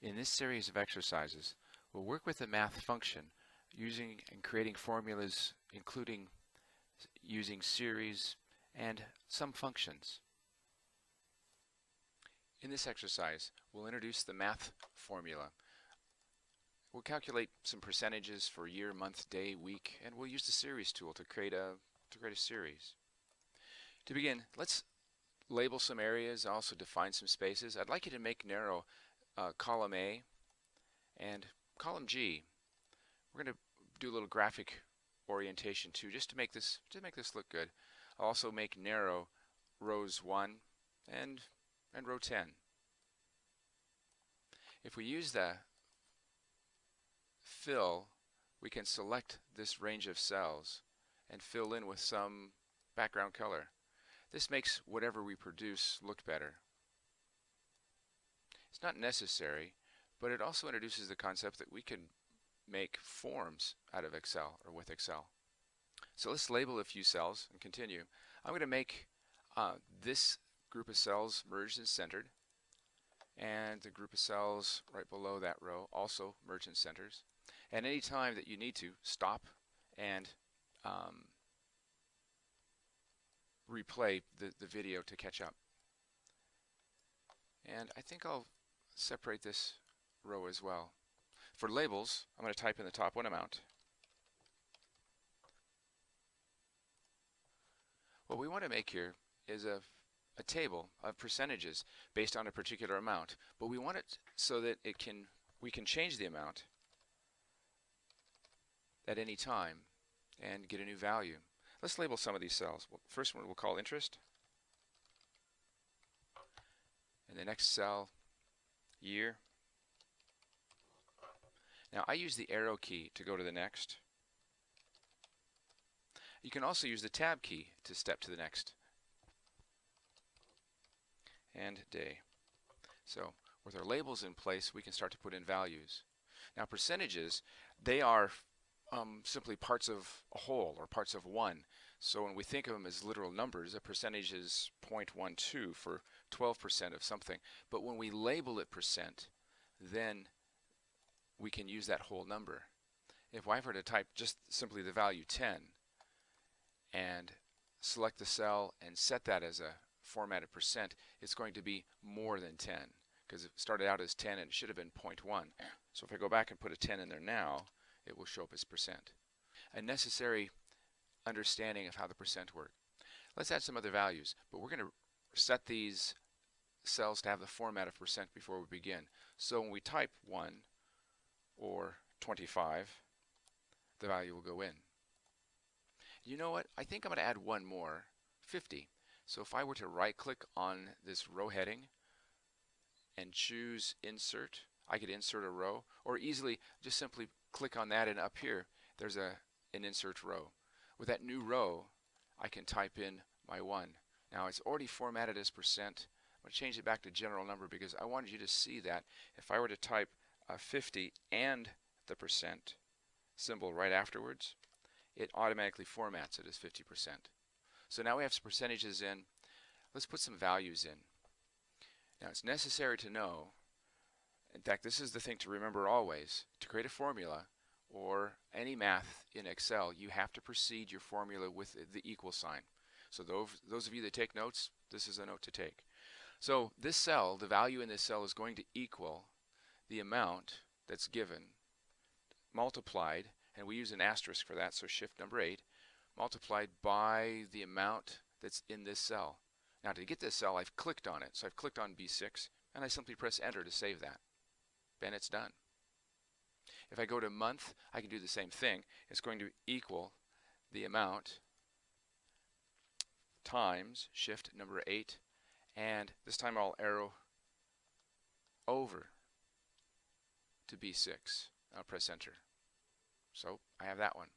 In this series of exercises, we'll work with the math function using and creating formulas including using series and some functions. In this exercise, we'll introduce the math formula. We'll calculate some percentages for year, month, day, week, and we'll use the series tool to create a series. To begin, let's label some areas, also define some spaces. I'd like you to make narrow column A and column G. We're going to do a little graphic orientation too, just to make this look good. I'll also make narrow rows 1 and row 10. If we use the fill, we can select this range of cells and fill in with some background color. This makes whatever we produce look better. It's not necessary, but it also introduces the concept that we can make forms out of Excel or with Excel. So let's label a few cells and continue. I'm going to make this group of cells merged and centered, and the group of cells right below that row also merged and centers. And any time that you need to, stop and replay the video to catch up. And I think I'll separate this row as well. For labels, I'm going to type in the top one amount. What we want to make here is a table of percentages based on a particular amount, but we want it so that we can change the amount at any time and get a new value. Let's label some of these cells. First one we'll call interest, and the next cell year. Now I use the arrow key to go to the next. You can also use the tab key to step to the next. And day. So with our labels in place, we can start to put in values. Now percentages, they are simply parts of a whole or parts of one. So when we think of them as literal numbers, a percentage is 0.12 for 12% of something. But when we label it percent, then we can use that whole number. If I were to type just simply the value 10 and select the cell and set that as a formatted percent, it's going to be more than 10 because it started out as 10 and it should have been 0.1. So if I go back and put a 10 in there now, it will show up as percent. A necessary understanding of how the percent work. Let's add some other values, but we're going to set these cells to have the format of percent before we begin. So when we type 1 or 25, the value will go in. You know what? I think I'm going to add one more, 50. So if I were to right click on this row heading and choose insert, I could insert a row, or easily just simply click on that, and up here there's an insert row. With that new row, I can type in my 1. Now it's already formatted as percent. I'm going to change it back to general number because I wanted you to see that if I were to type 50 and the percent symbol right afterwards, it automatically formats it as 50%. So now we have some percentages in. Let's put some values in. Now it's necessary to know, in fact this is the thing to remember always, to create a formula or any math in Excel, you have to precede your formula with the equal sign. So those of you that take notes, this is a note to take. So this cell, the value in this cell is going to equal the amount that's given multiplied, and we use an asterisk for that, so shift number 8, multiplied by the amount that's in this cell. Now to get this cell, I've clicked on it. So I've clicked on B6 and I simply press enter to save that. Then it's done. If I go to month, I can do the same thing. It's going to equal the amount times shift number 8, and this time I'll arrow over to B6. I'll press enter. So I have that one.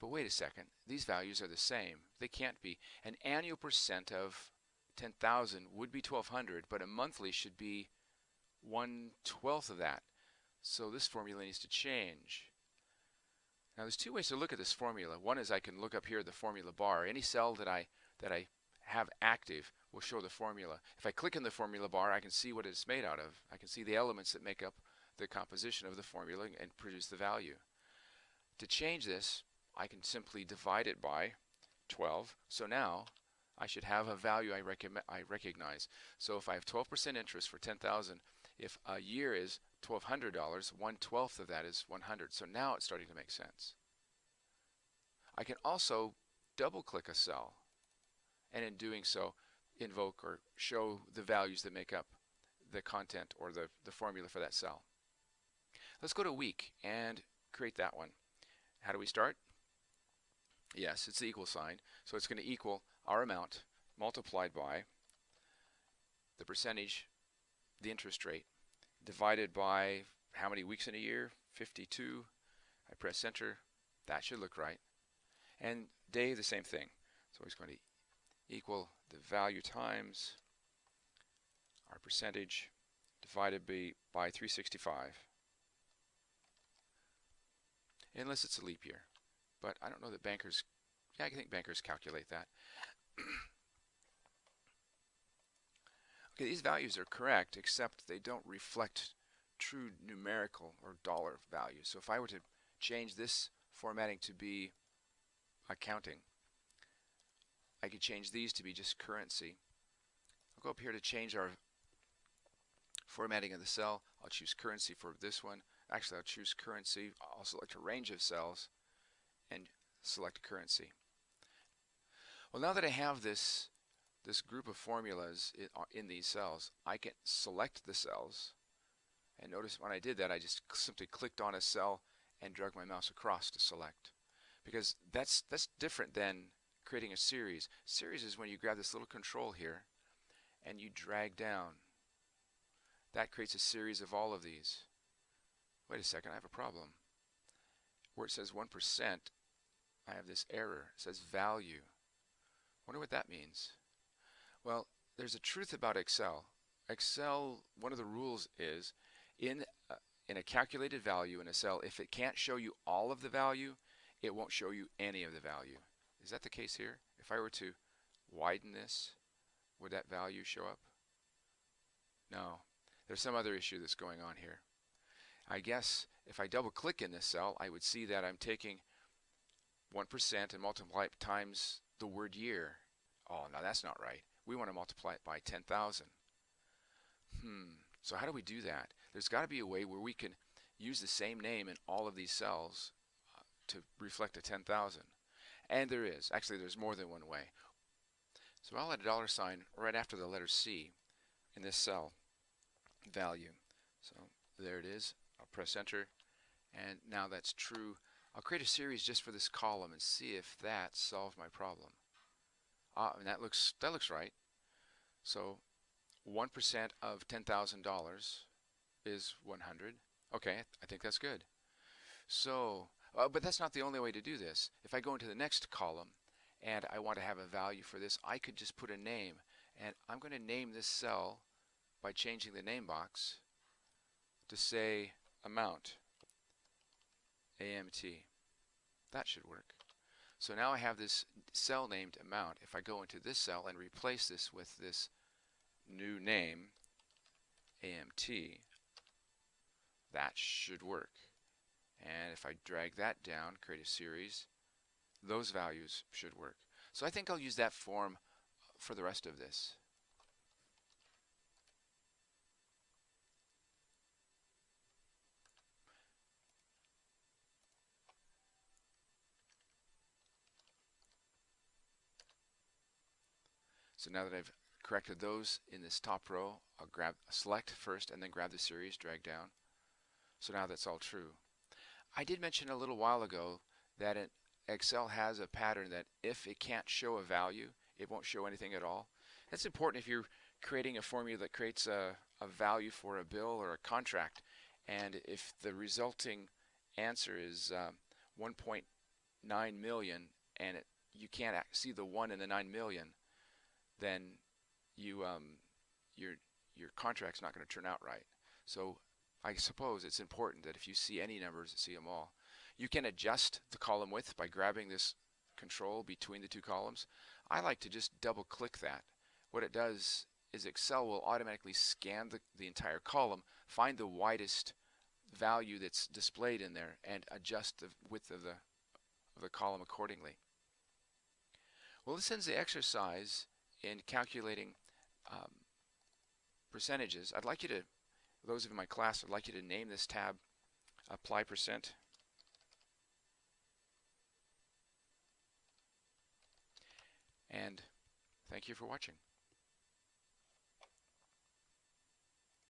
But wait a second, these values are the same. They can't be. An annual percent of 10,000 would be 1,200, but a monthly should be 1/12 of that. So this formula needs to change. Now there's two ways to look at this formula. One is I can look up here at the formula bar. Any cell that I have active will show the formula. If I click in the formula bar, I can see what it's made out of. I can see the elements that make up the composition of the formula and produce the value. To change this, I can simply divide it by 12. So now I should have a value I recognize. So if I have 12% interest for 10,000, if a year is $1,200, 1/12 of that is 100. So now it's starting to make sense. I can also double click a cell, and in doing so invoke or show the values that make up the content or the formula for that cell. Let's go to week and create that one. How do we start? Yes, it's the equal sign. So it's going to equal our amount multiplied by the percentage, the interest rate, divided by how many weeks in a year? 52. I press enter. That should look right. And day, the same thing. So it's going to equal the value times our percentage divided by 365. Unless it's a leap year. But I don't know that bankers, yeah, I think bankers calculate that. Okay, these values are correct, except they don't reflect true numerical or dollar values. So if I were to change this formatting to be accounting, I could change these to be just currency. I'll go up here to change our formatting of the cell. I'll choose currency for this one. Actually, I'll choose currency. I'll select a range of cells and select currency. Well, now that I have this group of formulas in these cells, I can select the cells. And notice when I did that, I just simply clicked on a cell and dragged my mouse across to select. Because that's different than creating a series. Series is when you grab this little control here and you drag down. That creates a series of all of these. Wait a second, I have a problem. Where it says 1%, I have this error. It says value. Wonder what that means. Well, there's a truth about Excel. Excel, one of the rules is in a calculated value in a cell, if it can't show you all of the value, it won't show you any of the value. Is that the case here? If I were to widen this, would that value show up? No. There's some other issue that's going on here. I guess if I double click in this cell, I would see that I'm taking 1% and multiply it times the word year. Oh, now that's not right. We want to multiply it by 10,000. So how do we do that? There's got to be a way where we can use the same name in all of these cells to reflect a 10,000. And there is. Actually, there's more than one way. So I'll add a $sign right after the letter C in this cell, value. So there it is. I'll press enter, and now that's true. I'll create a series just for this column and see if that solved my problem. And that looks right. So 1% of $10,000 is 100. Okay, I think that's good. So, but that's not the only way to do this. If I go into the next column and I want to have a value for this, I could just put a name, and I'm going to name this cell by changing the name box to say amount, AMT. That should work. So now I have this cell named amount. If I go into this cell and replace this with this new name, AMT, that should work. And if I drag that down, create a series, those values should work. So I think I'll use that form for the rest of this. So now that I've corrected those in this top row, I'll select first and then grab the series, drag down. So now that's all true. I did mention a little while ago that Excel has a pattern that if it can't show a value, it won't show anything at all. That's important if you're creating a formula that creates a value for a bill or a contract, and if the resulting answer is 1.9 million and you can't see the 1 in the 9 million, then your contract's not going to turn out right. So I suppose it's important that if you see any numbers, see them all. You can adjust the column width by grabbing this control between the two columns. I like to just double click that what it does is Excel will automatically scan the entire column, find the widest value that's displayed in there, and adjust the width of the column accordingly. Well, this ends the exercise in calculating um, percentages. I'd like you to, those of you in my class, I'd like you to name this tab Apply Percent. And thank you for watching.